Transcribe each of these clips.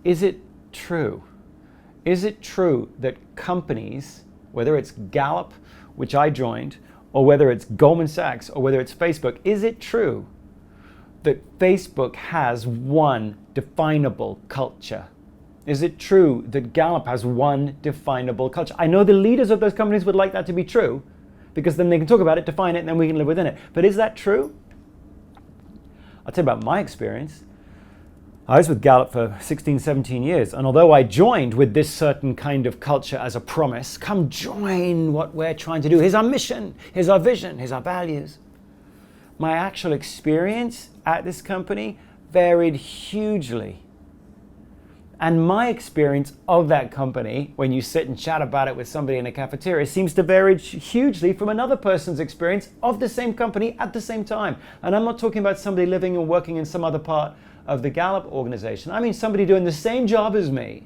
Is it true? Is it true that companies, whether it's Gallup, which I joined, or whether it's Goldman Sachs, or whether it's Facebook, is it true that Facebook has one definable culture? Is it true that Gallup has one definable culture? I know the leaders of those companies would like that to be true, because then they can talk about it, define it, and then we can live within it. But is that true? I'll tell you about my experience. I was with Gallup for 16, 17 years, and although I joined with this certain kind of culture as a promise, come join what we're trying to do, here's our mission, here's our vision, here's our values, my actual experience at this company varied hugely. And my experience of that company, when you sit and chat about it with somebody in a cafeteria, seems to vary hugely from another person's experience of the same company at the same time. And I'm not talking about somebody living and working in some other part of the Gallup Organization. I mean somebody doing the same job as me,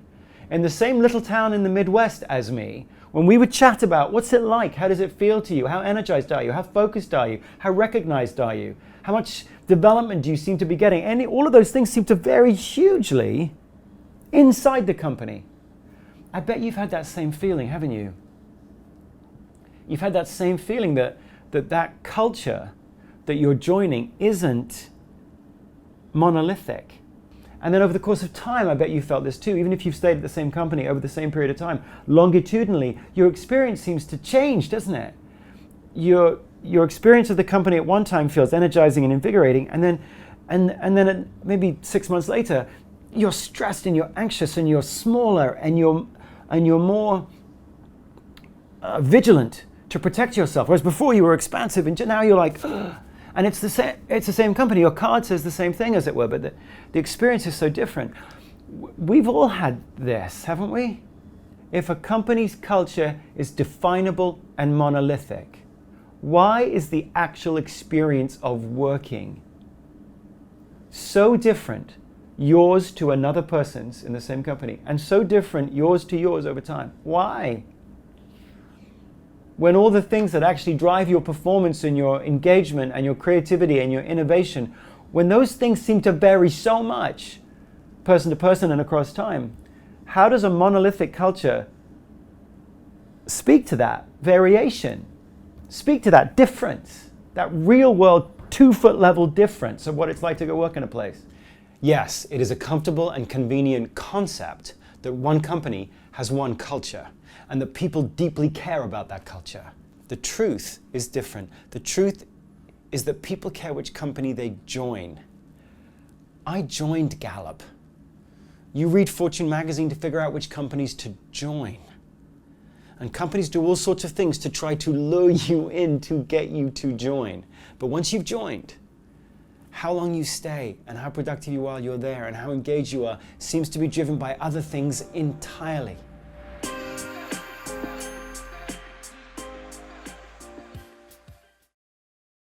in the same little town in the Midwest as me. When we would chat about what's it like, how does it feel to you, how energized are you, how focused are you, how recognized are you, how much development do you seem to be getting, and all of those things seem to vary hugely inside the company. I bet you've had that same feeling, haven't you? You've had that same feeling that culture that you're joining isn't monolithic. And then over the course of time, I bet you felt this too, even if you've stayed at the same company over the same period of time. Longitudinally, your experience seems to change, doesn't it? Your experience of the company at one time feels energizing and invigorating, and then maybe 6 months later, you're stressed and you're anxious and you're smaller and you're more vigilant to protect yourself. Whereas before you were expansive, and now you're like, ugh. And it's the same company. Your card says the same thing, as it were, but the experience is so different. We've all had this, haven't we? If a company's culture is definable and monolithic, why is the actual experience of working so different, yours to another person's in the same company, and so different, yours to yours over time? Why? When all the things that actually drive your performance and your engagement and your creativity and your innovation, when those things seem to vary so much, person to person and across time, how does a monolithic culture speak to that variation? Speak to that difference, that real world 2-foot level difference of what it's like to go work in a place? Yes, it is a comfortable and convenient concept that one company has one culture, and that people deeply care about that culture. The truth is different. The truth is that people care which company they join. I joined Gallup. You read Fortune magazine to figure out which companies to join. And companies do all sorts of things to try to lure you in to get you to join. But once you've joined, how long you stay and how productive you are while you're there and how engaged you are seems to be driven by other things entirely.